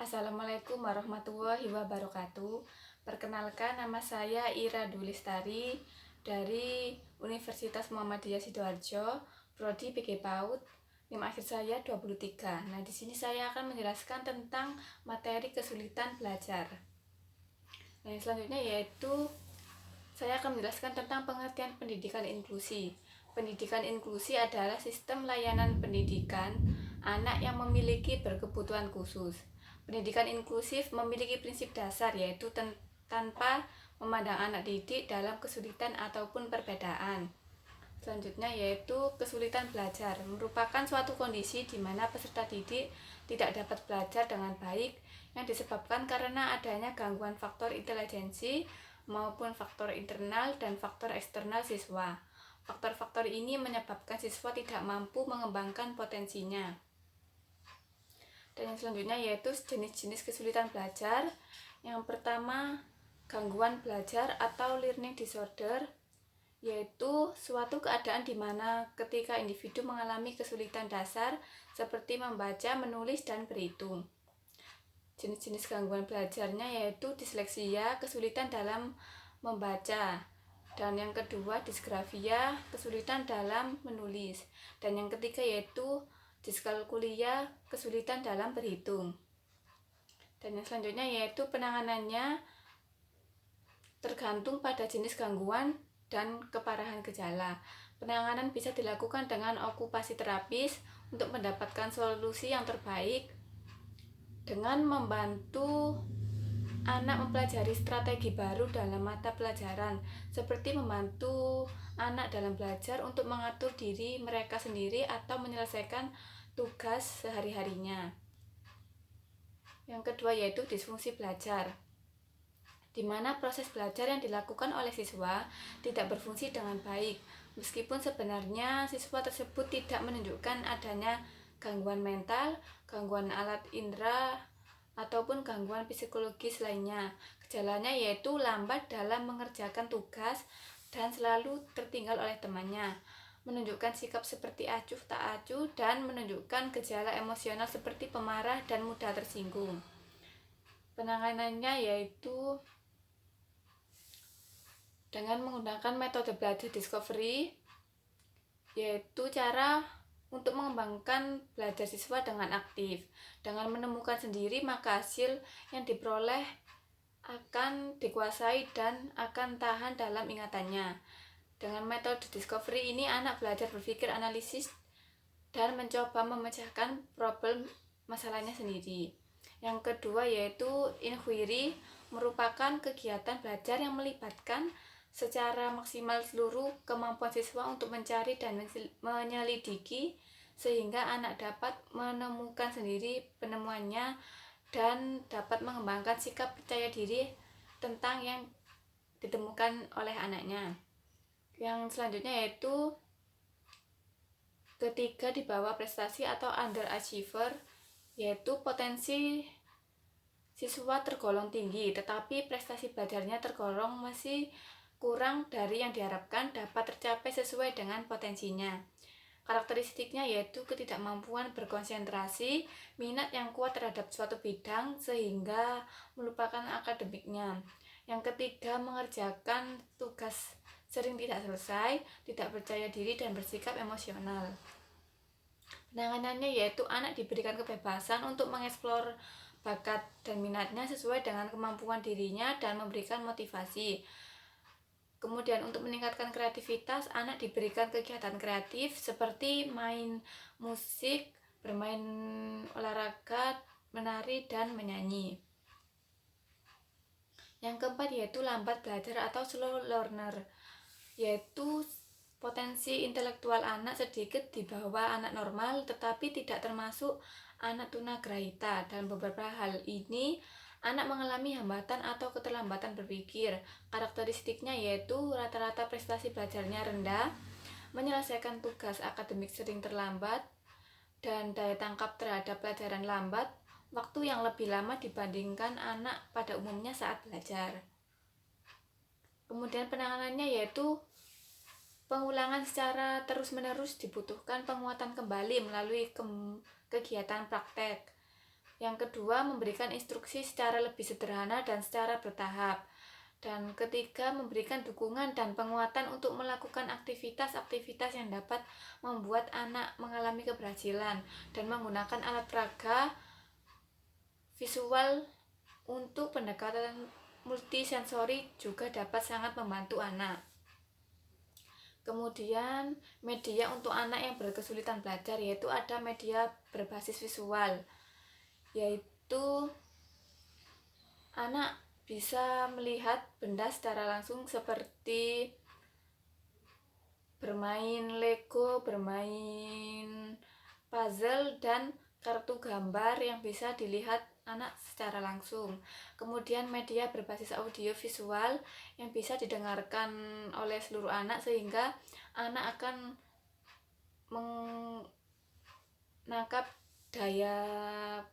Assalamualaikum warahmatullahi wabarakatuh. Perkenalkan, nama saya Ira Dulistari dari Universitas Muhammadiyah Sidoarjo, Prodi PG PAUD. NIM akhir saya 23. Nah, di sini saya akan menjelaskan tentang materi kesulitan belajar. Nah, yang selanjutnya yaitu saya akan menjelaskan tentang pengertian pendidikan inklusi. Pendidikan inklusi adalah sistem layanan pendidikan anak yang memiliki berkebutuhan khusus. Pendidikan inklusif memiliki prinsip dasar yaitu tanpa memandang anak didik dalam kesulitan ataupun perbedaan. Selanjutnya yaitu kesulitan belajar merupakan suatu kondisi di mana peserta didik tidak dapat belajar dengan baik yang disebabkan karena adanya gangguan faktor intelijensi maupun faktor internal dan faktor eksternal siswa. Faktor-faktor ini menyebabkan siswa tidak mampu mengembangkan potensinya. Dan yang selanjutnya yaitu jenis-jenis kesulitan belajar. Yang pertama, gangguan belajar atau learning disorder, yaitu suatu keadaan di mana ketika individu mengalami kesulitan dasar seperti membaca, menulis, dan berhitung. Jenis-jenis gangguan belajarnya yaitu disleksia, kesulitan dalam membaca, dan yang kedua disgrafia, kesulitan dalam menulis, dan yang ketiga yaitu diskalkulia, kesulitan dalam berhitung. Dan yang selanjutnya yaitu penanganannya tergantung pada jenis gangguan dan keparahan gejala. Penanganan bisa dilakukan dengan okupasi terapis untuk mendapatkan solusi yang terbaik dengan membantu anak mempelajari strategi baru dalam mata pelajaran, seperti membantu anak dalam belajar untuk mengatur diri mereka sendiri atau menyelesaikan tugas sehari-harinya. Yang kedua yaitu disfungsi belajar, di mana proses belajar yang dilakukan oleh siswa tidak berfungsi dengan baik, meskipun sebenarnya siswa tersebut tidak menunjukkan adanya gangguan mental, gangguan alat indera, ataupun gangguan psikologis lainnya. Gejalanya yaitu lambat dalam mengerjakan tugas dan selalu tertinggal oleh temannya, menunjukkan sikap seperti acuh tak acuh, dan menunjukkan gejala emosional seperti pemarah dan mudah tersinggung. Penanganannya yaitu dengan menggunakan metode belajar discovery, yaitu cara untuk mengembangkan belajar siswa dengan aktif. Dengan menemukan sendiri, maka hasil yang diperoleh akan dikuasai dan akan tahan dalam ingatannya. Dengan metode discovery ini, anak belajar berpikir analisis dan mencoba memecahkan problem masalahnya sendiri. Yang kedua yaitu inquiry, merupakan kegiatan belajar yang melibatkan secara maksimal seluruh kemampuan siswa untuk mencari dan menyelidiki sehingga anak dapat menemukan sendiri penemuannya dan dapat mengembangkan sikap percaya diri tentang yang ditemukan oleh anaknya. Yang selanjutnya yaitu ketiga di bawah prestasi atau underachiever, yaitu potensi siswa tergolong tinggi tetapi prestasi belajarnya tergolong masih kurang dari yang diharapkan dapat tercapai sesuai dengan potensinya. Karakteristiknya yaitu ketidakmampuan berkonsentrasi, minat yang kuat terhadap suatu bidang sehingga melupakan akademiknya. Yang ketiga, mengerjakan tugas sering tidak selesai, tidak percaya diri, dan bersikap emosional. Penanganannya yaitu anak diberikan kebebasan untuk mengeksplor bakat dan minatnya sesuai dengan kemampuan dirinya dan memberikan motivasi. Kemudian untuk meningkatkan kreativitas, anak diberikan kegiatan kreatif seperti main musik, bermain olahraga, menari, dan menyanyi. Yang keempat yaitu lambat belajar atau slow learner, yaitu potensi intelektual anak sedikit di bawah anak normal tetapi tidak termasuk anak tunagrahita. Dalam beberapa hal ini anak mengalami hambatan atau keterlambatan berpikir. Karakteristiknya yaitu rata-rata prestasi belajarnya rendah, menyelesaikan tugas akademik sering terlambat, dan daya tangkap terhadap pelajaran lambat, waktu yang lebih lama dibandingkan anak pada umumnya saat belajar. Kemudian penanganannya yaitu pengulangan secara terus-menerus, dibutuhkan penguatan kembali melalui kegiatan praktek. Yang kedua, memberikan instruksi secara lebih sederhana dan secara bertahap. Dan ketiga, memberikan dukungan dan penguatan untuk melakukan aktivitas-aktivitas yang dapat membuat anak mengalami keberhasilan, dan menggunakan alat peraga visual untuk pendekatan multisensori juga dapat sangat membantu anak. Kemudian media untuk anak yang berkesulitan belajar, yaitu ada media berbasis visual, yaitu anak bisa melihat benda secara langsung seperti bermain Lego, bermain puzzle, dan kartu gambar yang bisa dilihat anak secara langsung. Kemudian media berbasis audio visual yang bisa didengarkan oleh seluruh anak, sehingga anak akan menangkap daya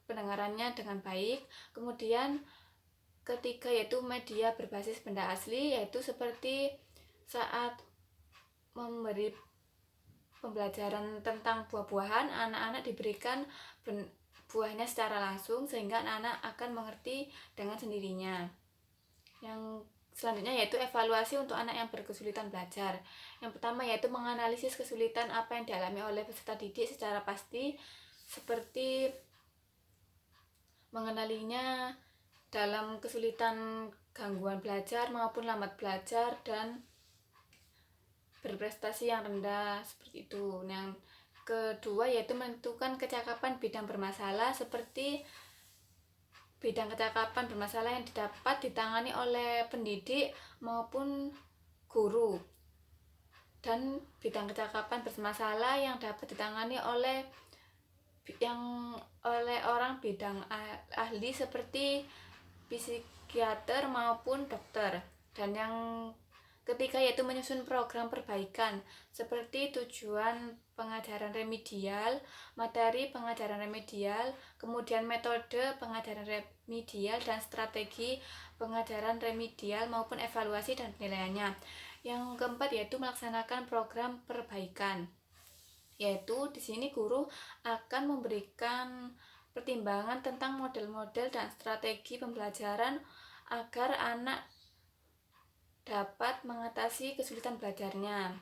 pendengarannya dengan baik. Kemudian ketiga, yaitu media berbasis benda asli, yaitu seperti saat memberi pembelajaran tentang buah-buahan, anak-anak diberikan buahnya secara langsung sehingga anak-anak akan mengerti dengan sendirinya. Yang selanjutnya yaitu evaluasi untuk anak yang berkesulitan belajar. Yang pertama yaitu menganalisis kesulitan apa yang dialami oleh peserta didik secara pasti, seperti mengenalinya dalam kesulitan gangguan belajar maupun lambat belajar dan berprestasi yang rendah, seperti itu. Yang kedua yaitu menentukan kecakapan bidang bermasalah, seperti bidang kecakapan bermasalah yang dapat ditangani oleh pendidik maupun guru, dan bidang kecakapan bermasalah yang dapat ditangani oleh orang bidang ahli seperti psikiater maupun dokter. Dan yang ketiga yaitu menyusun program perbaikan, seperti tujuan pengajaran remedial, materi pengajaran remedial, kemudian metode pengajaran remedial, dan strategi pengajaran remedial maupun evaluasi dan penilaiannya. Yang keempat yaitu melaksanakan program perbaikan, yaitu di sini guru akan memberikan pertimbangan tentang model-model dan strategi pembelajaran agar anak dapat mengatasi kesulitan belajarnya.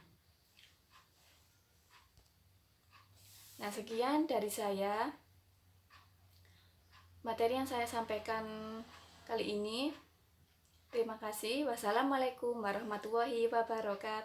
Nah, sekian dari saya materi yang saya sampaikan kali ini. Terima kasih. Wassalamualaikum warahmatullahi wabarakatuh.